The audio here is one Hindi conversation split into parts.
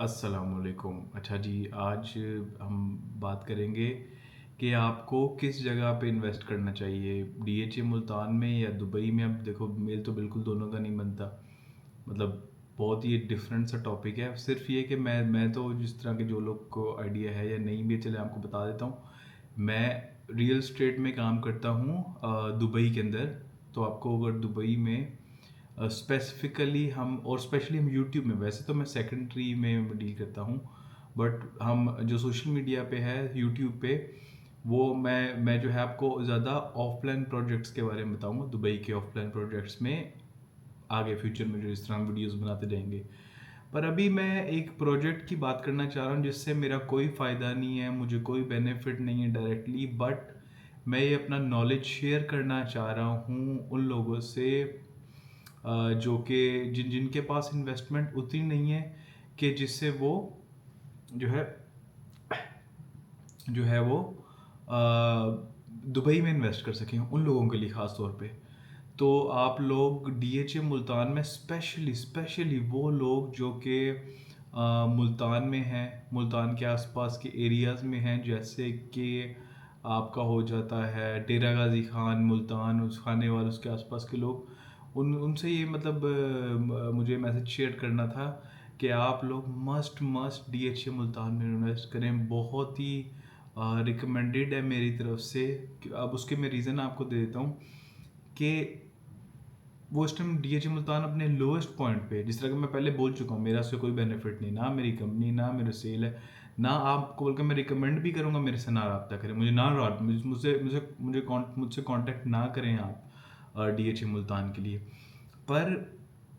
अस्सलामुअलैकुम। अच्छा जी, आज हम बात करेंगे कि आपको किस जगह पे इन्वेस्ट करना चाहिए, डीएचए मुल्तान में या दुबई में। अब देखो, मेल तो बिल्कुल दोनों का नहीं बनता। मतलब बहुत ही डिफरेंट सा टॉपिक है। सिर्फ ये कि मैं तो जिस तरह के जो लोग को आइडिया है या नहीं भी, चले आपको बता देता हूँ। मैं रियल स्टेट में काम करता हूँ दुबई के अंदर। तो आपको अगर दुबई में स्पेसिफिकली हम, और स्पेशली हम यूट्यूब में, वैसे तो मैं सेकेंडरी में डील करता हूँ, बट हम जो सोशल मीडिया पे है यूट्यूब पे, वो मैं जो है आपको ज़्यादा ऑफलाइन प्रोजेक्ट्स के बारे में बताऊँगा, दुबई के ऑफलाइन प्रोजेक्ट्स में आगे फ्यूचर में जो इस तरह हम वीडियोस बनाते रहेंगे। पर अभी मैं एक प्रोजेक्ट की बात करना चाह रहा हूँ जिससे मेरा कोई फ़ायदा नहीं है, मुझे कोई बेनिफिट नहीं है डायरेक्टली, बट मैं ये अपना नॉलेज शेयर करना चाह रहा हूँ उन लोगों से जो कि जिनके पास इन्वेस्टमेंट उतनी नहीं है कि जिससे वो जो है वो दुबई में इन्वेस्ट कर सकें, उन लोगों के लिए ख़ास तौर पे। तो आप लोग डीएचए मुल्तान में, स्पेशली स्पेशली वो लोग जो कि मुल्तान में हैं, मुल्तान के आसपास के एरियाज़ में हैं, जैसे कि आपका हो जाता है डेरा गाजी खान, मुल्तान, उस खाने वाले उसके आसपास के लोग, उनसे ये मतलब मुझे मैसेज शेयर करना था कि आप लोग मस्ट मस्ट डीएचए मुल्तान में इन्वेस्ट करें। बहुत ही रिकमेंडेड है मेरी तरफ से। अब उसके मैं रीज़न आपको दे देता हूँ कि वो इस टाइम डीएचए मुल्तान अपने लोएस्ट पॉइंट पे, जिस तरह कि मैं पहले बोल चुका हूँ, मेरा उससे कोई बेनिफिट नहीं, ना मेरी कंपनी, ना मेरे सेल है, ना आपको, बल्कि मैं रिकमेंड भी करूँगा मेरे से ना रब्ता करें, मुझे ना मुझसे मुझसे मुझसे कांटेक्ट ना करें आप डीएचए मुल्तान के लिए। पर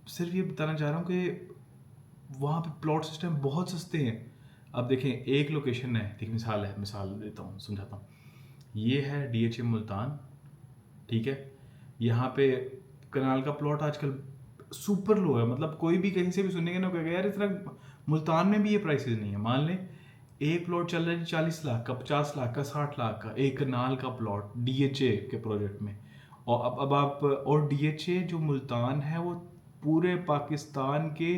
सिर्फ ये बताना चाह रहा हूँ कि वहाँ पे प्लॉट सिस्टम बहुत सस्ते हैं। अब देखें, एक लोकेशन है, देखिए मिसाल देता हूँ, समझाता हूँ। ये है डीएचए मुल्तान, ठीक है। यहाँ पे कनाल का प्लॉट आजकल सुपर लो है, मतलब कोई भी कहीं से भी सुनेगा ना, कहेगा यार इतना मुल्तान में भी ये प्राइसेस नहीं है। मान लें एक प्लॉट चल रहा है 40 लाख का, 50 लाख का, 60 लाख का, एक कनाल का प्लॉट डीएचए के प्रोजेक्ट में। और अब आप, और डीएचए जो मुल्तान है वो पूरे पाकिस्तान के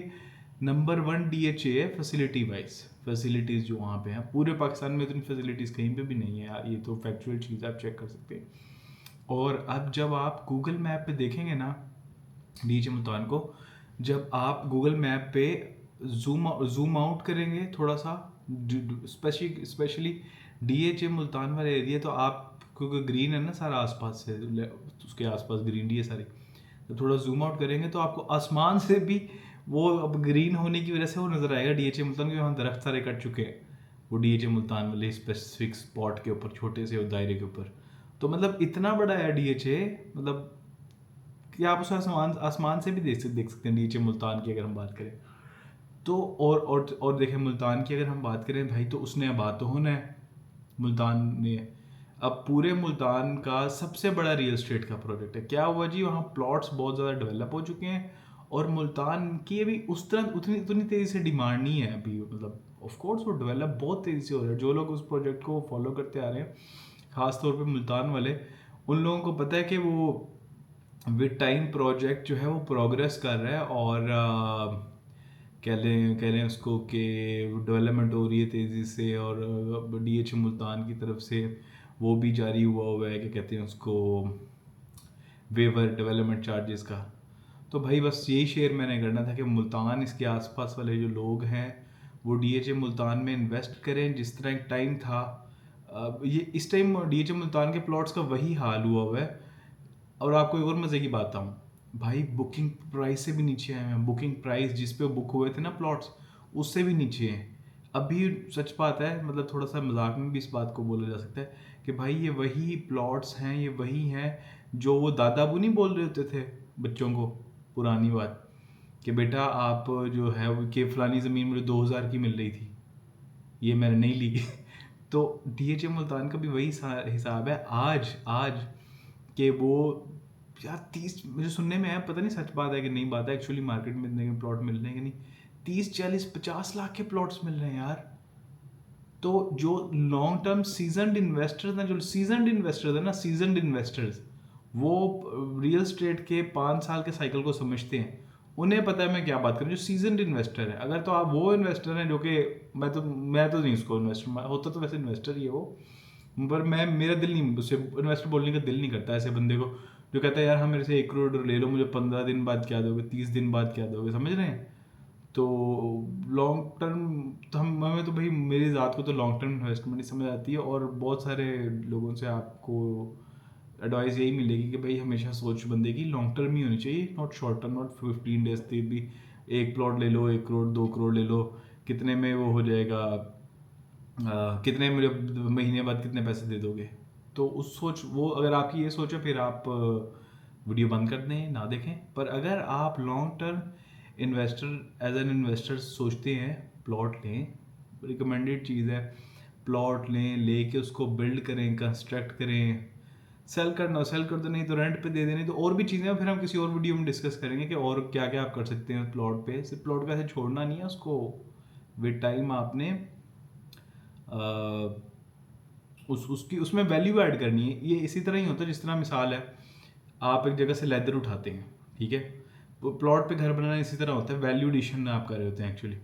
नंबर 1 डीएचए है फैसिलिटी वाइज। फैसिलिटीज़ जो वहाँ पे हैं, पूरे पाकिस्तान में इतनी फैसिलिटीज़ कहीं पे भी नहीं है यार, ये तो फैक्चुअल चीज़ आप चेक कर सकते हैं। और अब जब आप गूगल मैप पे देखेंगे ना डीएचए मुल्तान को, जब आप गूगल मैप पे जूम आउट करेंगे थोड़ा सा, स्पेशली डीएचए मुल्तान वाले एरिया, तो आप, क्योंकि ग्रीन है ना सारा आसपास से, उसके आसपास ग्रीनरी है सारी, तो थोड़ा जूम आउट करेंगे तो आपको आसमान से भी वो, अब ग्रीन होने की वजह से वो नज़र आएगा डीएचए मुल्तान के। वहाँ दरख्त सारे कट चुके हैं वो डीएचए मुल्तान वाले स्पेसिफिक स्पॉट के ऊपर, छोटे से दायरे के ऊपर। तो मतलब इतना बड़ा है डीएचए, मतलब कि आप उसे आसमान आसमान से भी देख सकते हैं डीएचए मुल्तान की अगर हम बात करें तो। और देखें, मुल्तान की अगर हम बात करें भाई, तो उसने आबाद तो होना है मुल्तान ने। अब पूरे मुल्तान का सबसे बड़ा रियल एस्टेट का प्रोजेक्ट है, क्या हुआ जी, वहाँ प्लॉट्स बहुत ज़्यादा डेवलप हो चुके हैं, और मुल्तान की अभी उस तरह उतनी उतनी तेज़ी से डिमांड नहीं है अभी। मतलब ऑफ कोर्स वो डेवलप बहुत तेज़ी से हो रहा है। जो लोग उस प्रोजेक्ट को फॉलो करते आ रहे हैं, ख़ास तौर पे मुल्तान वाले, उन लोगों को पता है कि वो विद टाइम प्रोजेक्ट जो है वो प्रोग्रेस कर रहा है, और कह लें उसको कि डेवलपमेंट हो रही है तेज़ी से। और डीएच मुल्तान की तरफ से वो भी जारी हुआ है, क्या कहते हैं उसको, वेवर डेवलपमेंट चार्जेस का। तो भाई बस यही शेयर मैंने करना था कि मुल्तान, इसके आसपास वाले जो लोग हैं, वो डीएचए मुल्तान में इन्वेस्ट करें। जिस तरह एक टाइम था, ये इस टाइम डीएचए मुल्तान के प्लॉट्स का वही हाल हुआ है। और आपको एक और मज़े की बात बताऊँ भाई, बुकिंग प्राइस से भी नीचे आए हैं। बुकिंग प्राइस जिस पे बुक हुए थे ना प्लॉट्स, उससे भी नीचे हैं अभी। सच बात है, मतलब थोड़ा सा मजाक में भी इस बात को बोला जा सकता है कि भाई ये वही प्लॉट्स हैं, ये वही हैं जो वो दादा अबू नहीं बोल रहे होते थे बच्चों को, पुरानी बात, कि बेटा आप जो है वो, कि फलानी ज़मीन मुझे 2000 की मिल रही थी, ये मैंने नहीं ली। तो डीएचए मुल्तान का भी वही हिसाब है आज आज कि वो, यार 30, मुझे सुनने में है, पता नहीं सच बात है कि नहीं बात है, एक्चुअली मार्केट में इतने के प्लॉट मिल रहे हैं कि नहीं, 30 40 50 लाख के प्लॉट्स मिल रहे हैं यार। तो जो लॉन्ग टर्म सीजनड इन्वेस्टर्स हैं, जो सीजनड इन्वेस्टर्स हैं ना, सीजनड इन्वेस्टर्स, वो रियल स्टेट के 5 साल के साइकिल को समझते हैं, उन्हें पता है मैं क्या बात करूँ, जो सीजनड इन्वेस्टर है। अगर तो आप वो इन्वेस्टर हैं जो कि मैं तो नहीं उसको इन्वेस्टर होता, तो वैसे इन्वेस्टर ही है वो, पर मैं मेरा दिल नहीं उसे इन्वेस्टर बोलने का दिल नहीं करता ऐसे बंदे को जो कहता है यार हम मेरे से 1 करोड़ ले लो, मुझे 15 दिन बाद क्या दोगे, 30 दिन बाद क्या दोगे, समझ रहे हैं। तो लॉन्ग टर्म तो हमें तो भाई मेरी ज़ात को तो लॉन्ग टर्म इन्वेस्टमेंट ही समझ आती है, और बहुत सारे लोगों से आपको एडवाइस यही मिलेगी कि भाई हमेशा सोच बंदे की लॉन्ग टर्म ही होनी चाहिए, not short term, not 15 days तक भी एक प्लॉट ले लो, 1 करोड़ 2 करोड़ ले लो, कितने में वो हो जाएगा, कितने मुझे महीने बाद कितने पैसे दे दोगे। तो उस सोच वो अगर आपकी ये सोच है फिर आप वीडियो बंद कर दें, ना देखें। पर अगर आप long term investor as an investor सोचते हैं, प्लॉट लें, रिकमेंडेड चीज़ है, प्लॉट लें, लेके उसको बिल्ड करें, कंस्ट्रक्ट करें, सेल करना सेल कर दो, नहीं तो रेंट पे दे देने, तो और भी चीज़ें हैं, फिर हम किसी और वीडियो में डिस्कस करेंगे कि और क्या क्या आप कर सकते हैं प्लॉट पे। सिर्फ प्लॉट को ऐसे छोड़ना नहीं है, उसको विद टाइम आपने उसकी उसमें वैल्यू ऐड करनी है। ये इसी तरह ही होता है, जिस तरह मिसाल है आप एक जगह से लेदर उठाते हैं, ठीक है, वो प्लॉट पे घर बनाना इसी तरह होता है, वैल्यू एडिशन आप कर रहे होते हैं एक्चुअली।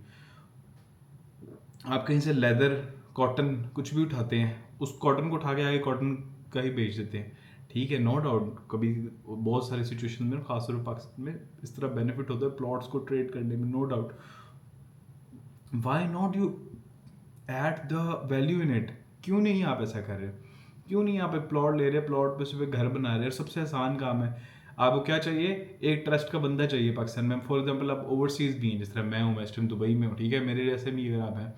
आप कहीं से लेदर कॉटन कुछ भी उठाते हैं, उस कॉटन को उठा के आगे कॉटन का ही बेच देते हैं, ठीक है, नो डाउट। कभी बहुत सारी सिचुएशन में खासतौर पर पाकिस्तान में इस तरह बेनिफिट होता है प्लॉट्स को ट्रेड करने में, no doubt. Why not you at the value in it, क्यों नहीं आप ऐसा कर रहे हो, क्यों नहीं आप एक प्लॉट ले रहे हैं, प्लॉट पे सिर्फ घर बना रहे हैं। सबसे आसान काम है, आपको क्या चाहिए, एक ट्रस्ट का बंदा चाहिए पाकिस्तान में। फॉर एग्जांपल आप ओवरसीज़ भी हैं, जिस तरह मैं हूँ, मैं इस टाइम दुबई में हूँ, ठीक है, मेरे जैसे भी अगर आप हैं,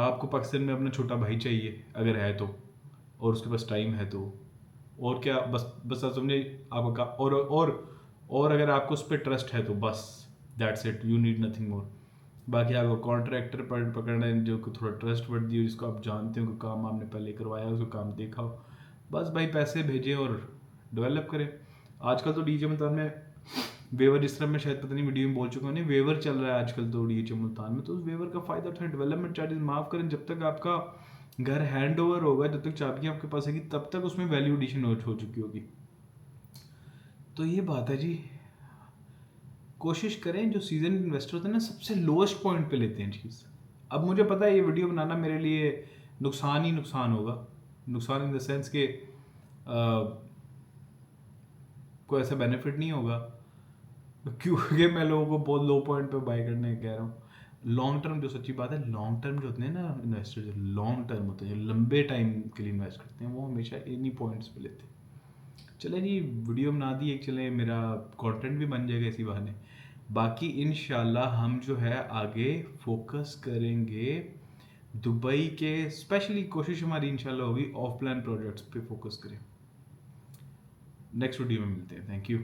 आपको पाकिस्तान में अपना छोटा भाई चाहिए अगर है तो, और उसके पास टाइम है तो, और क्या, बस बस आप समझे आपका और अगर आपको उस पर ट्रस्ट है तो बस that's it, you need nothing more. बाकी आपको कॉन्ट्रैक्टर पर पकड़ना है जो कि थोड़ा ट्रस्ट वर्दी हो, जिसको आप जानते हो कि काम आपने पहले करवाया, उसको काम देखा हो, बस भाई पैसे भेजें और डेवलप करें। आजकल तो डीजे मुल्तान में वेवर, जिस तरह मैं शायद पता नहीं वीडियो में बोल चुका हूँ, नहीं वेवर चल रहा है आजकल तो डीजे मुल्तान में, तो उस वेवर का फ़ायदा उठाएं, डेवलपमेंट चार्जेस माफ़ करें। जब तक आपका घर हैंड ओवर होगा, जब तक चाबियाँ आपके पास आएगी, तब तक उसमें वैल्यू एडिशन हो चुकी होगी। तो ये बात है जी, कोशिश करें जो सीजन इन्वेस्टर होते हैं ना, सबसे लोएस्ट पॉइंट पे लेते हैं चीज़। अब मुझे पता है ये वीडियो बनाना मेरे लिए नुकसान ही नुकसान होगा, नुकसान इन द सेंस के कोई ऐसा बेनिफिट नहीं होगा, क्योंकि मैं लोगों को बहुत लो पॉइंट पे बाय करने कह रहा हूँ। लॉन्ग टर्म जो सच्ची बात है, लॉन्ग टर्म जो होते हैं ना इन्वेस्टर, जो लॉन्ग टर्म होते हैं, जो लंबे टाइम के लिए इन्वेस्ट करते हैं, वो हमेशा इन्हीं पॉइंट्स पे लेते हैं। चले जी, वीडियो बना दी एक, चले मेरा कंटेंट भी बन जाएगा इसी बहाने। बाकी इंशाल्लाह हम जो है आगे फोकस करेंगे दुबई के, स्पेशली कोशिश हमारी इंशाल्लाह होगी ऑफ प्लान प्रोजेक्ट्स पे फोकस करें। नेक्स्ट वीडियो में मिलते हैं, थैंक यू।